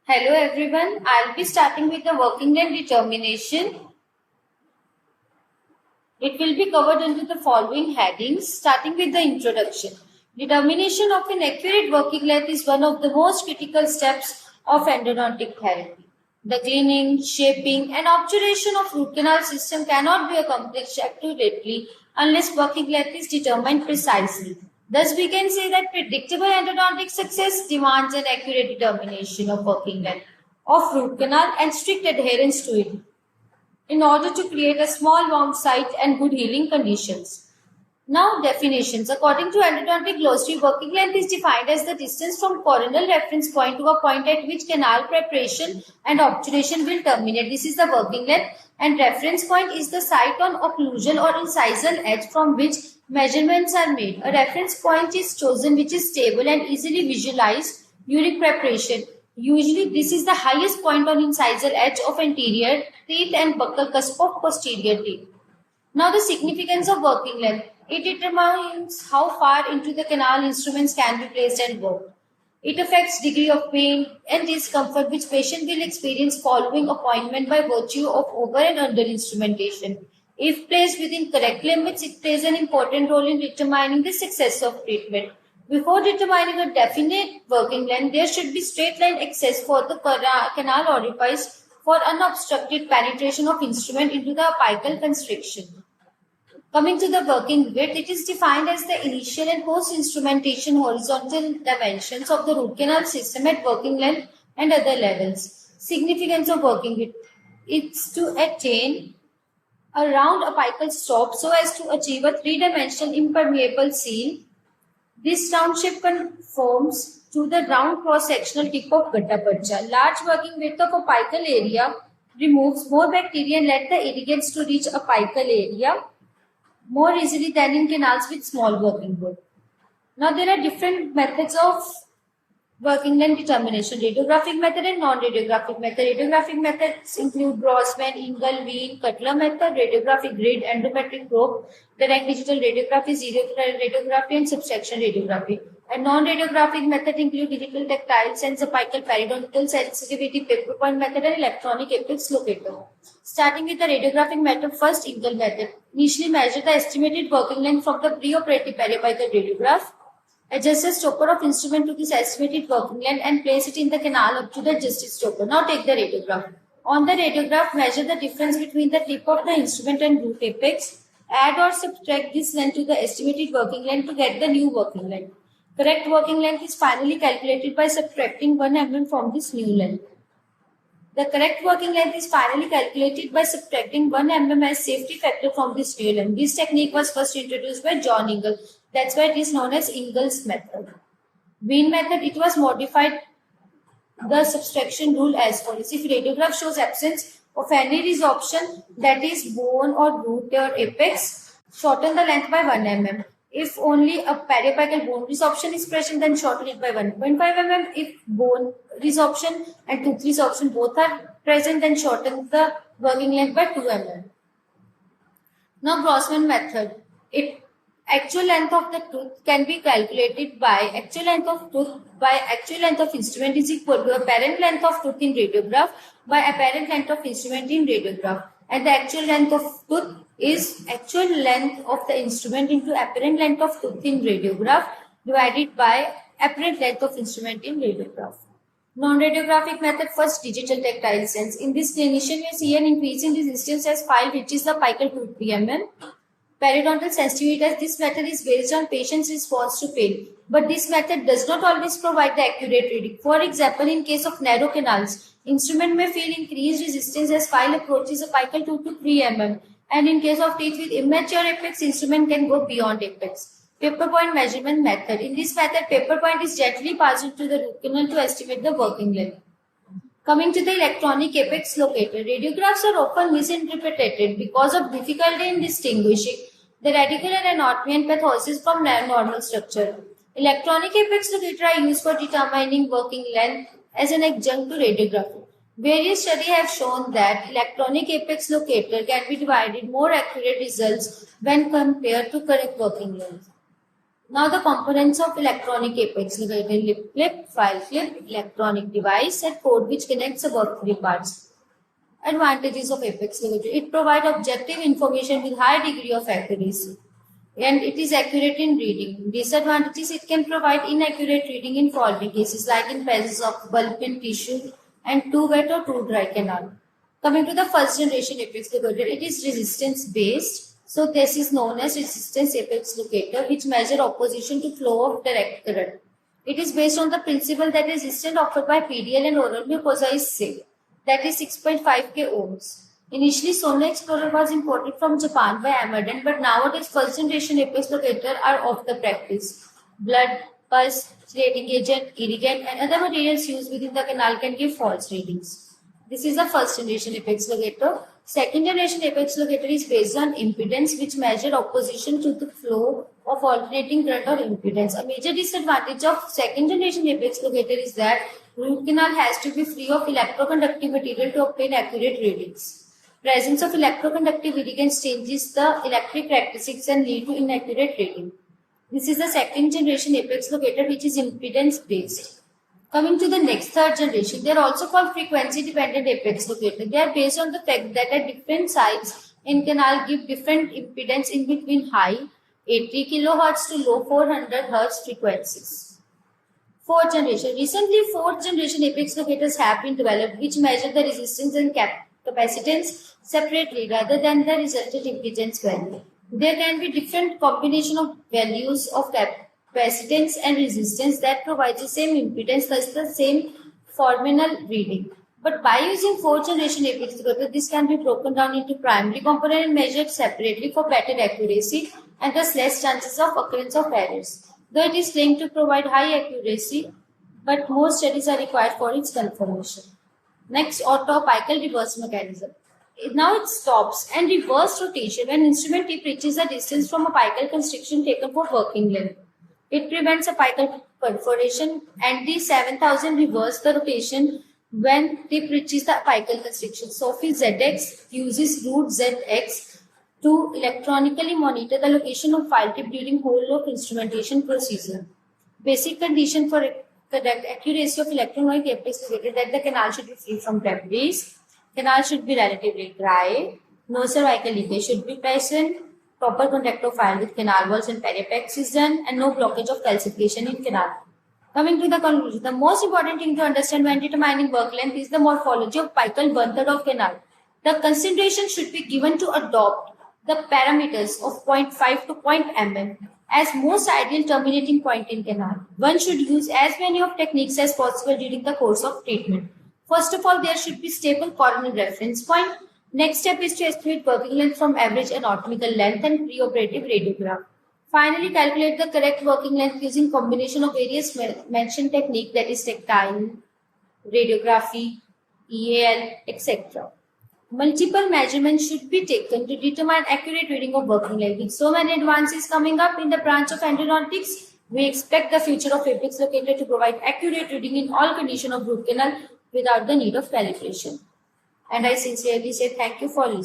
Hello everyone, I'll be starting with the working length determination. It will be covered under the following headings, starting with the introduction. Determination of an accurate working length is one of the most critical steps of endodontic therapy. The cleaning, shaping and obturation of root canal system cannot be accomplished accurately unless working length is determined precisely. Thus, we can say that predictable endodontic success demands an accurate determination of working length of root canal and strict adherence to it in order to create a small wound site and good healing conditions. Now, definitions. According to endodontic glossary, working length is defined as the distance from coronal reference point to a point at which canal preparation and obturation will terminate. This is the working length, and reference point is the site on occlusal or incisal edge from which measurements are made. A reference point is chosen which is stable and easily visualized during preparation. Usually, this is the highest point on incisal edge of anterior teeth and buccal cusp of posterior teeth. Now, the significance of working length. It determines how far into the canal instruments can be placed and worked. It affects degree of pain and discomfort which patient will experience following appointment by virtue of over and under instrumentation. If placed within correct limits, it plays an important role in determining the success of treatment. Before determining a definite working length, there should be straight line access for the canal orifice for unobstructed penetration of instrument into the apical constriction. Coming to the working width, it is defined as the initial and post-instrumentation horizontal dimensions of the root canal system at working length and other levels. Significance of working width. It's to attain a round apical stop so as to achieve a three-dimensional impermeable seal. This round shape conforms to the round cross-sectional tip of Gattapacha. Large working width of apical area removes more bacteria and let the irrigants to reach apical area more easily than in canals with small working width. Now there are different methods of working length determination: radiographic method and non-radiographic method. Radiographic methods include Grossman, Engel, Wien, Cutler method, radiographic grid, endometric probe, direct digital radiography, zero radiography, and subtraction radiography. And non-radiographic method include digital tactile sense, apical periodontal sensitivity, paper point method, and electronic apex locator. Starting with the radiographic method, first Engel method. Initially measure the estimated working length from the preoperative periapical radiograph. Adjust the stopper of instrument to this estimated working length and place it in the canal up to the adjusted stopper. Now take the radiograph. On the radiograph, measure the difference between the tip of the instrument and root apex. Add or subtract this length to the estimated working length to get the new working length. Correct working length is finally calculated by subtracting 1 mm from this new length. The correct working length is finally calculated by subtracting 1 mm as safety factor from this new length. This technique was first introduced by John Engel. That's why it is known as Engel's method. Wien method, it was modified the subtraction rule as follows. If radiograph shows absence of any resorption, that is bone or root or apex, shorten the length by 1 mm. If only a periapical bone resorption is present, then shorten it by 1.5 mm. If bone resorption and tooth resorption both are present, then shorten the working length by 2 mm. Now, Grossman method. Actual length of the tooth can be calculated by actual length of tooth by actual length of instrument is equal to apparent length of tooth in radiograph by apparent length of instrument in radiograph. And the actual length of tooth is actual length of the instrument into apparent length of tooth in radiograph divided by apparent length of instrument in radiograph. Non-radiographic method, first digital tactile sense. In this clinician, we see an increase in resistance as file reaches the apical tooth 3 mm. Periodontal sensitivity, as this method is based on patient's response to pain. But this method does not always provide the accurate reading. For example, in case of narrow canals, instrument may feel increased resistance as file approaches apical 2 to 3 mm. And in case of teeth with immature apex, instrument can go beyond apex. Paper point measurement method. In this method, paper point is gently passed into the root canal to estimate the working length. Coming to the electronic apex locator, radiographs are often misinterpreted because of difficulty in distinguishing the radicular anatomy and pathosis from normal structure. Electronic apex locator are used for determining working length as an adjunct to radiography. Various studies have shown that electronic apex locator can be provided more accurate results when compared to correct working length. Now the components of electronic apex locator: lip clip, file clip, electronic device, and code which connects the work three parts. Advantages of apex locator: it provides objective information with high degree of accuracy, and it is accurate in reading. Disadvantages: it can provide inaccurate reading in faulty cases like in presence of bulb in tissue and too wet or too dry canal. Coming to the first generation apex locator, it is resistance based. So this is known as resistance apex locator, which measure opposition to flow of direct current. It is based on the principle that resistance offered by PDL and oral mucosa is safe, that is 6.5K ohms. Initially, Solar Explorer was imported from Japan by Amadon, but nowadays first generation apex locator are off the practice. Blood, pus, rating agent, irrigant, and other materials used within the canal can give false readings. This is the first generation apex locator. Second generation apex locator is based on impedance, which measure opposition to the flow of alternating current or impedance. A major disadvantage of second generation apex locator is that root canal has to be free of electroconductive material to obtain accurate readings. Presence of electroconductive irrigants changes the electric characteristics and lead to inaccurate reading. This is the second generation apex locator, which is impedance based. Coming to the next, third generation, they are also called frequency dependent apex locator. They are based on the fact that at different sites in canal give different impedance in between high 80 kilohertz to low 400 hertz frequencies. Fourth generation. Recently, fourth generation apex locators have been developed, which measure the resistance and capacitance separately rather than the resultant impedance value. There can be different combination of values of capacitance and resistance that provides the same impedance, thus the same forminal reading. But by using fourth generation apex locator, this can be broken down into primary component and measured separately for better accuracy and thus less chances of occurrence of errors. Though it is claimed to provide high accuracy, but more studies are required for its confirmation. Next, autoapical reverse mechanism. Now it stops and reverse rotation when instrument tip reaches a distance from apical constriction taken for working length. It prevents apical perforation, and the 7000 reverse the rotation when tip reaches the apical constriction. SOFI ZX uses root ZX to electronically monitor the location of file tip during whole of instrumentation procedure. Basic condition for correct accuracy of electronic apex locator that the canal should be free from debris, canal should be relatively dry, no cervical leakage should be present, proper contact of file with canal walls and periapex is done, and no blockage of calcification in canal. Coming to the conclusion, the most important thing to understand when determining work length is the morphology of apical one-third of canal. The consideration should be given to adopt the parameters of 0.5 to 0.0 mm as most ideal terminating point in canal. One should use as many of techniques as possible during the course of treatment. First of all, there should be stable coronal reference point. Next step is to estimate working length from average anatomical length and preoperative radiograph. Finally, calculate the correct working length using combination of various mentioned technique, that is tactile, radiography, EAL, etc. Multiple measurements should be taken to determine accurate reading of working length. With so many advances coming up in the branch of endodontics, we expect the future of apex locator to provide accurate reading in all conditions of root canal without the need of calibration. And I sincerely say thank you for listening.